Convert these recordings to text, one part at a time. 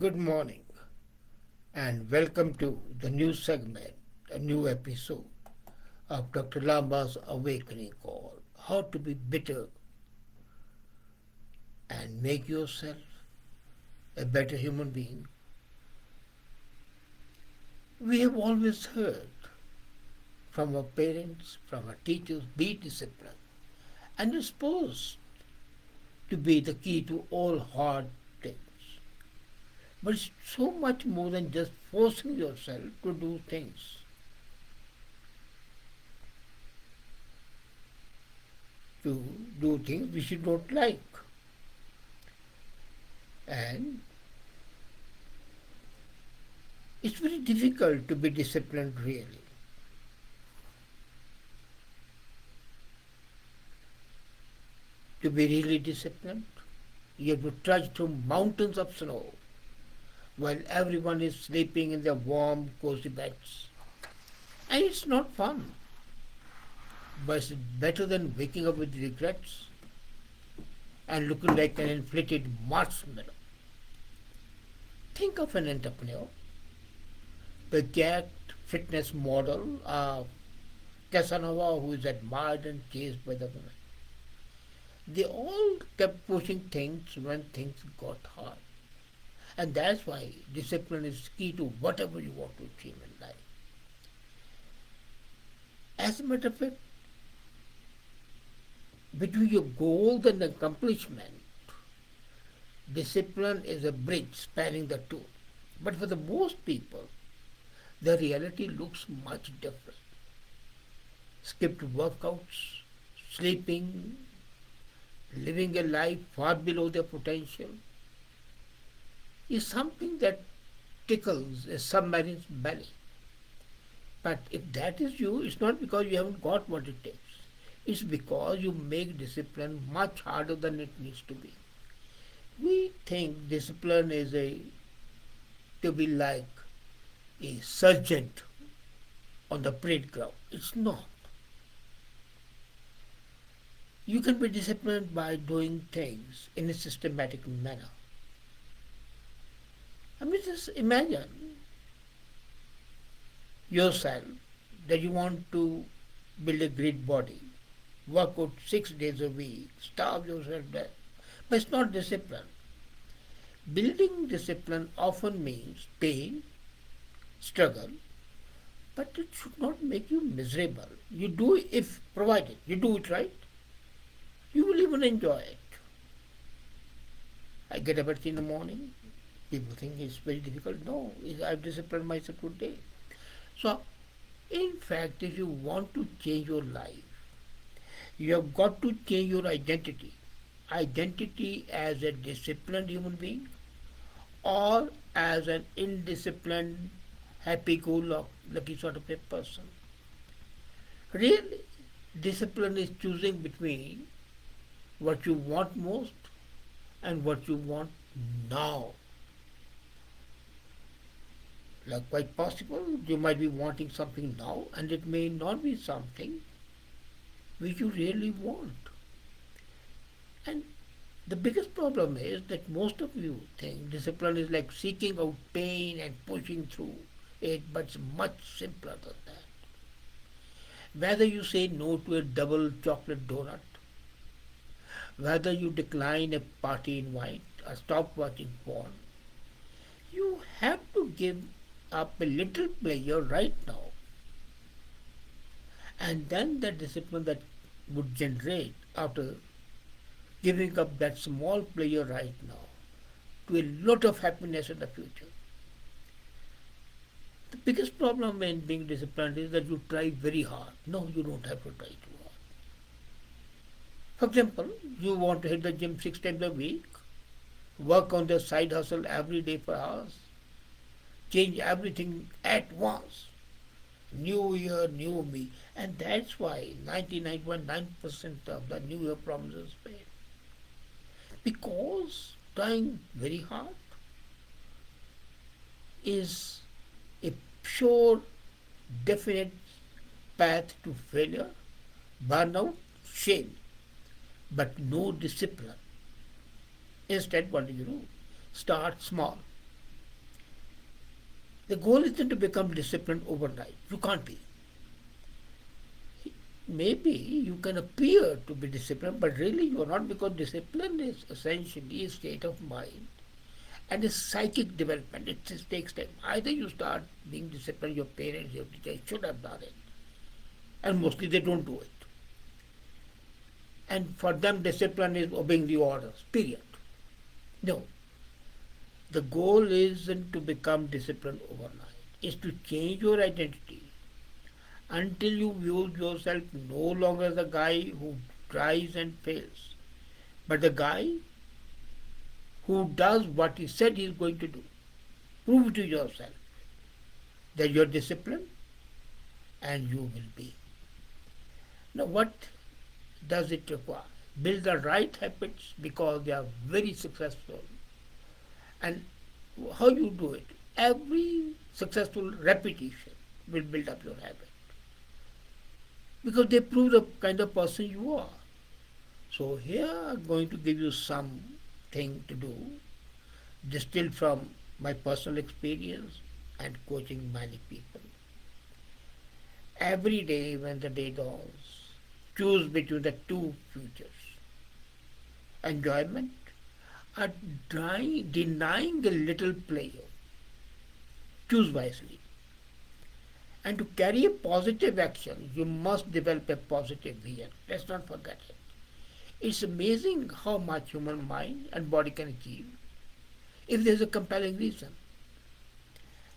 Good morning and welcome to the new segment, a new episode of Dr. Lamba's Awakening Call. How to be better and make yourself a better human being. We have always heard from our parents, from our teachers, be disciplined. And it's supposed to be the key to all hard things. But it's so much more than just forcing yourself to do things. To do things which you don't like. And it's very difficult to be disciplined really. To be really disciplined, you have to trudge through mountains of snow while everyone is sleeping in their warm, cozy beds. And it's not fun, but it's better than waking up with regrets and looking like an inflated marshmallow. Think of an entrepreneur, the jacked fitness model of Casanova who is admired and chased by the women. They all kept pushing things when things got hard. And that's why discipline is key to whatever you want to achieve in life. As a matter of fact, between your goals and accomplishment, discipline is a bridge spanning the two. But for the most people, the reality looks much different. Skipped workouts, sleeping, living a life far below their potential is something that tickles a submarine's belly. But if that is you, it's not because you haven't got what it takes. It's because you make discipline much harder than it needs to be. We think discipline is to be like a sergeant on the parade ground. It's not. You can be disciplined by doing things in a systematic manner. I mean, just imagine yourself that you want to build a great body, work out 6 days a week, starve yourself dead. But it's not discipline. Building discipline often means pain, struggle, but it should not make you miserable. You do it if provided you do it right, you will even enjoy it. I get up early in the morning. People think it's very difficult. No, I've disciplined myself today. So, in fact, if you want to change your life, you have got to change your identity. Identity as a disciplined human being or as an indisciplined, happy-go-lucky sort of a person. Really, discipline is choosing between what you want most and what you want now. Like quite possible, you might be wanting something now and it may not be something which you really want. And the biggest problem is that most of you think discipline is like seeking out pain and pushing through it, but it's much simpler than that. Whether you say no to a double chocolate donut, whether you decline a party invite or stop watching porn, you have to give up a little pleasure right now. And then the discipline that would generate after giving up that small pleasure right now to a lot of happiness in the future. The biggest problem in being disciplined is that you try very hard. No, you don't have to try too hard. For example, you want to hit the gym 6 times a week, work on the side hustle every day for hours, change everything at once. New year, new me. And that's why 99.9% of the New Year promises fail. Because trying very hard is a sure, definite path to failure, burnout, shame, but no discipline. Instead, what do? Start small. The goal isn't to become disciplined overnight. You can't be. Maybe you can appear to be disciplined, but really you are not, because discipline is essentially a state of mind and a psychic development. It just takes time. Either you start being disciplined, your parents, your teachers should have done it, and mostly they don't do it. And for them, discipline is obeying the orders, period. No, the goal isn't to become disciplined overnight. It's to change your identity until you view yourself no longer as the guy who tries and fails, but the guy who does what he said he is going to do. Prove to yourself that you are disciplined, and you will be. Now, what does it require? Build the right habits because they are very successful. And how you do it? Every successful repetition will build up your habit because they prove the kind of person you are. So here I'm going to give you something to do, distilled from my personal experience and coaching many people. Every day when the day dawns, choose between the two futures, enjoyment or denying a little pleasure. Choose wisely. And to carry a positive action, you must develop a positive vision. Let's not forget it. It's amazing how much human mind and body can achieve if there's a compelling reason.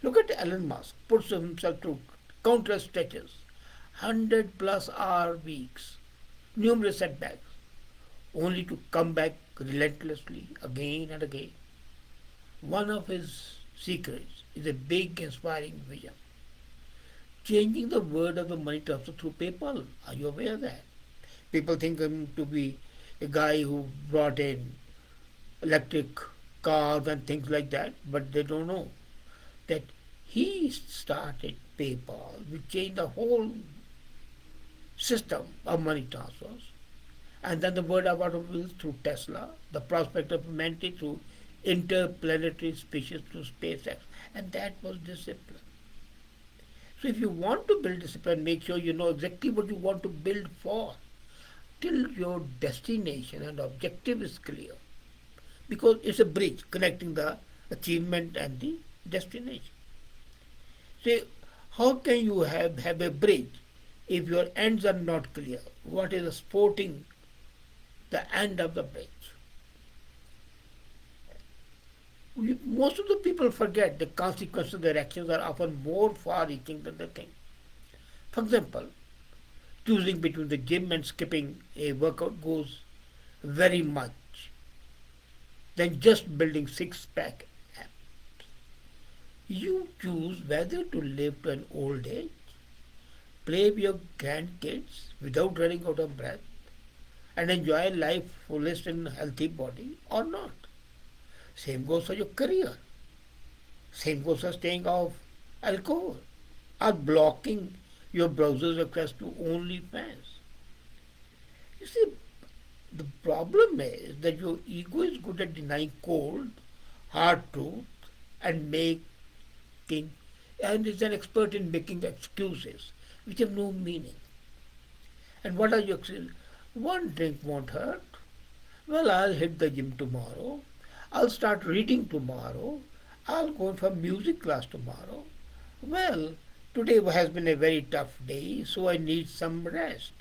Look at Elon Musk, puts himself through countless stretches, 100 plus hour weeks, numerous setbacks, only to come back relentlessly again and again. One of his secrets is a big inspiring vision. Changing the word of the money transfer through PayPal. Are you aware of that? People think him to be a guy who brought in electric cars and things like that, but they don't know that he started PayPal, which changed the whole system of money transfers. And then the word of automobiles through Tesla, the prospect of humanity through interplanetary species through SpaceX. And that was discipline. So if you want to build discipline, make sure you know exactly what you want to build for till your destination and objective is clear. Because it's a bridge connecting the achievement and the destination. So how can you have a bridge if your ends are not clear? What is supporting the end of the bridge? Most of the people forget the consequences of their actions are often more far-reaching than they think. For example, choosing between the gym and skipping a workout goes very much than just building six-pack abs. You choose whether to live to an old age, play with your grandkids without running out of breath, and enjoy life fullest in a healthy body or not. Same goes for your career. Same goes for staying off alcohol or blocking your browser's access to OnlyFans. You see, the problem is that your ego is good at denying cold, hard truth and and is an expert in making excuses which have no meaning. And what are your excuses? One drink won't hurt. Well, I'll hit the gym tomorrow. I'll start reading tomorrow. I'll go for music class tomorrow. Well, today has been a very tough day, so I need some rest.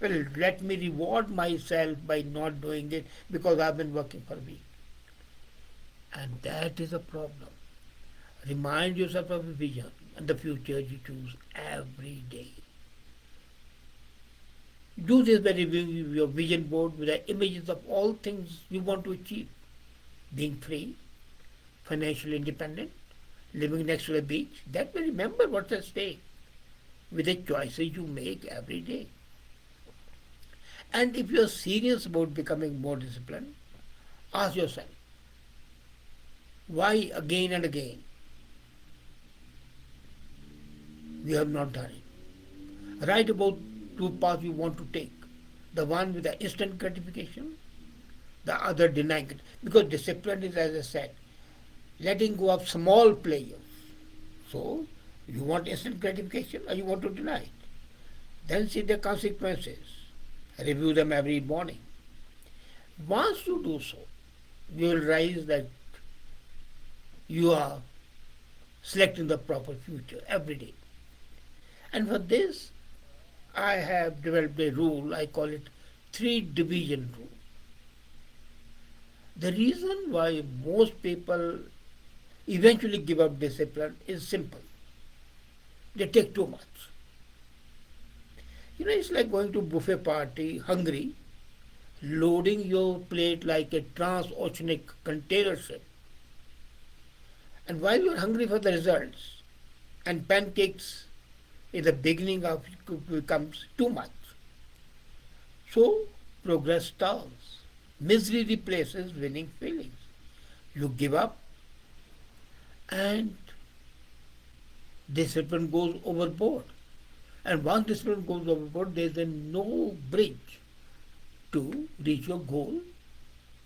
Well, let me reward myself by not doing it because I've been working for a week. And that is a problem. Remind yourself of a vision and the future you choose every day. Do this by reviewing your vision board with the images of all things you want to achieve. Being free, financially independent, living next to the beach. That way remember what's at stake with the choices you make every day. And if you're serious about becoming more disciplined, ask yourself, why again and again we have not done it? Write about two paths you want to take. The one with the instant gratification, the other denying it. Because discipline is, as I said, letting go of small pleasures. So, you want instant gratification or you want to deny it? Then see the consequences. Review them every morning. Once you do so, you will realize that you are selecting the proper future every day. And for this, I have developed a rule, I call it three division rule. The reason why most people eventually give up discipline is simple. They take too much. It's like going to buffet party hungry, loading your plate like a transoceanic container ship. And while you're hungry for the results, and pancakes in the beginning of becomes too much. So progress stalls. Misery replaces winning feelings. You give up and discipline goes overboard. And once discipline goes overboard, there is then no bridge to reach your goal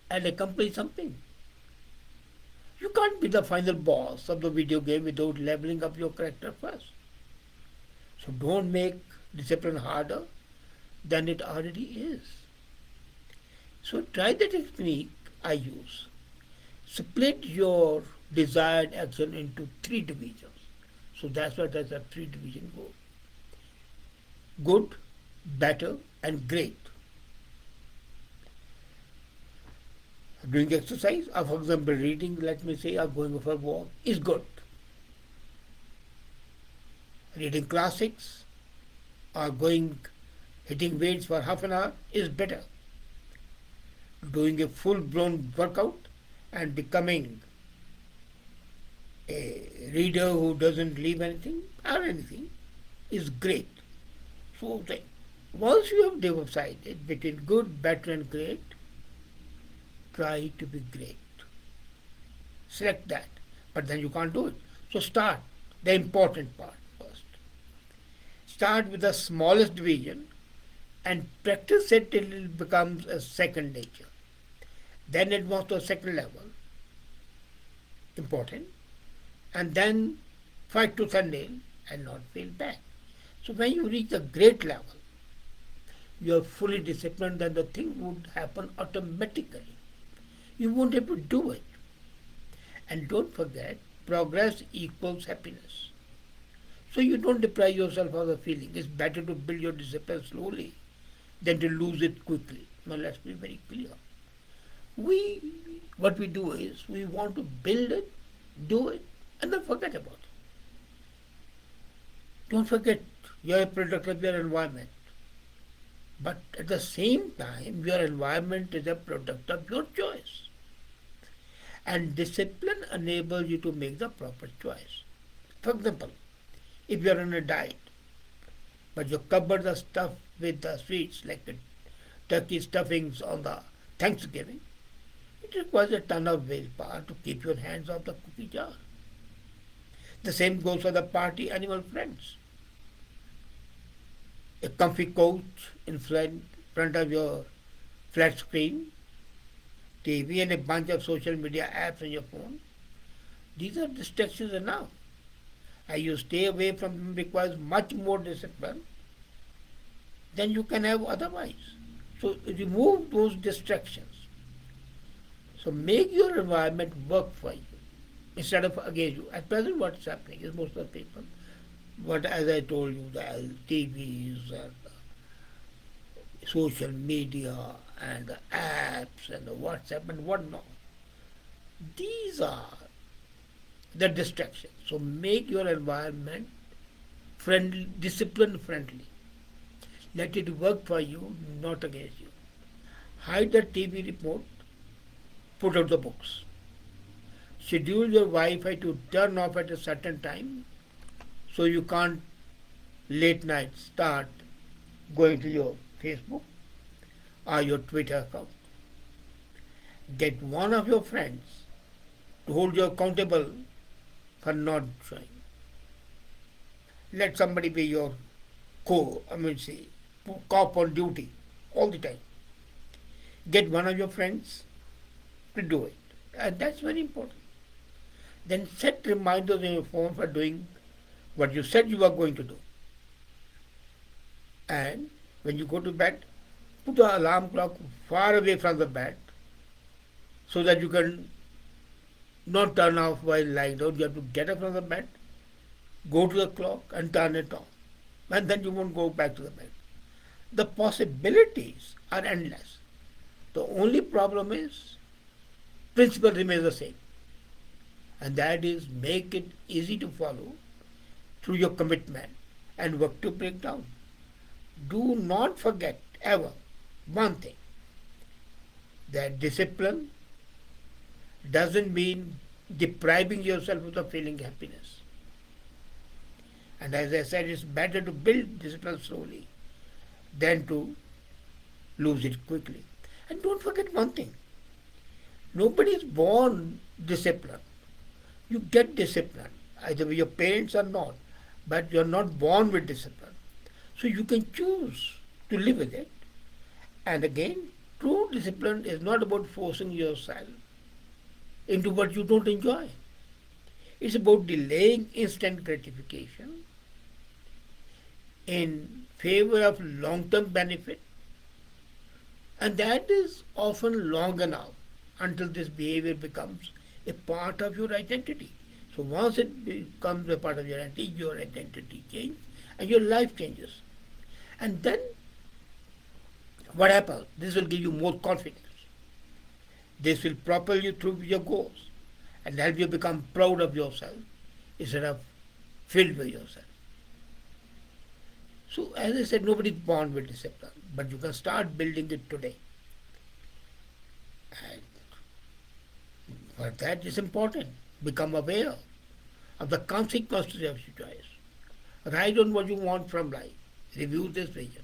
and accomplish something. You can't be the final boss of the video game without leveling up your character first. So don't make discipline harder than it already is. So try the technique I use. Split your desired action into three divisions. So that's what that's a three division goal. Good, better, and great. Doing exercise, or for example reading, let me say, or going for a walk is good. Reading classics or hitting weights for half an hour is better. Doing a full-blown workout and becoming a reader who doesn't leave anything or anything is great. So once you have decided between good, better and great, try to be great. Select that. But then you can't do it. So start the important part first. Start with the smallest division and practice it till it becomes a second nature. Then advance to a second level, important, and then fight to Sunday and not feel bad. So when you reach the great level, you are fully disciplined, then the thing would happen automatically. You won't have to do it. And don't forget, progress equals happiness. So you don't deprive yourself of the feeling. It's better to build your discipline slowly than to lose it quickly. Now let's be very clear. What we do is we want to build it, do it, and then forget about it. Don't forget you're a product of your environment. But at the same time, your environment is a product of your choice. And discipline enables you to make the proper choice. For example, if you're on a diet, but your cupboards are stuffed with the sweets like the turkey stuffings on the Thanksgiving, it requires a ton of willpower to keep your hands off the cookie jar. The same goes for the party animal friends. A comfy couch in front of your flat screen, TV, and a bunch of social media apps on your phone. These are distractions enough. And you stay away from them requires much more discipline than you can have otherwise. So remove those distractions. So make your environment work for you instead of against you. At present, what's happening is most of the people, but as I told you, the TVs and the social media and the apps and the WhatsApp and whatnot, these are the distractions. So make your environment friendly, discipline friendly. Let it work for you, not against you. Hide the TV remote, put out the books. Schedule your Wi-Fi to turn off at a certain time so you can't late night start going to your Facebook or your Twitter account. Get one of your friends to hold you accountable for not showing. Let somebody be your cop on duty all the time. Get one of your friends to do it. And that's very important. Then set reminders on your phone for doing what you said you are going to do. And when you go to bed, put the alarm clock far away from the bed so that you can not turn off while lying down. You have to get up from the bed, go to the clock and turn it off. And then you won't go back to the bed. The possibilities are endless. The only problem is principle remains the same. And that is make it easy to follow through your commitment and work to break down. Do not forget ever one thing, that discipline doesn't mean depriving yourself of the feeling happiness. And as I said, it's better to build discipline slowly than to lose it quickly. And don't forget one thing, nobody is born disciplined. You get discipline, either your parents or not, but you're not born with discipline. So you can choose to live with it. And again, true discipline is not about forcing yourself into what you don't enjoy. It's about delaying instant gratification in favor of long-term benefit, and that is often long enough until this behavior becomes a part of your identity. So once it becomes a part of your identity changes and your life changes. And then what happens? This will give you more confidence. This will propel you through your goals and help you become proud of yourself instead of filled with yourself. So as I said, nobody is born with discipline, but you can start building it today. And for that is important. Become aware of the consequences of your choice. Write on what you want from life. Review this vision.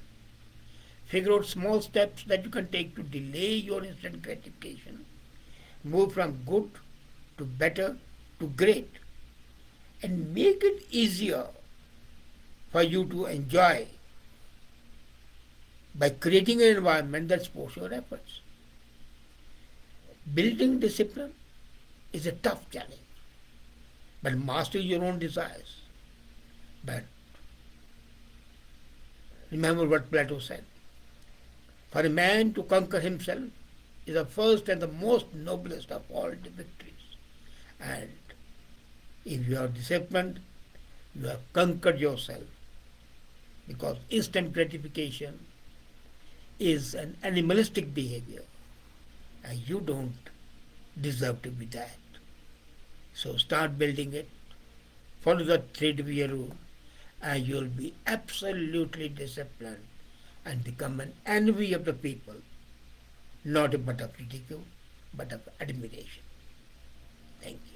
Figure out small steps that you can take to delay your instant gratification. Move from good to better to great. And make it easier for you to enjoy by creating an environment that supports your efforts. Building discipline is a tough challenge, but master your own desires. But remember what Plato said. For a man to conquer himself is the first and the most noblest of all the victories. And if you are disciplined, you have conquered yourself, because instant gratification is an animalistic behavior and you don't deserve to be that. So start building it, follow the 3W rule, and you'll be absolutely disciplined and become an envy of the people, not but of ridicule, but of admiration. Thank you.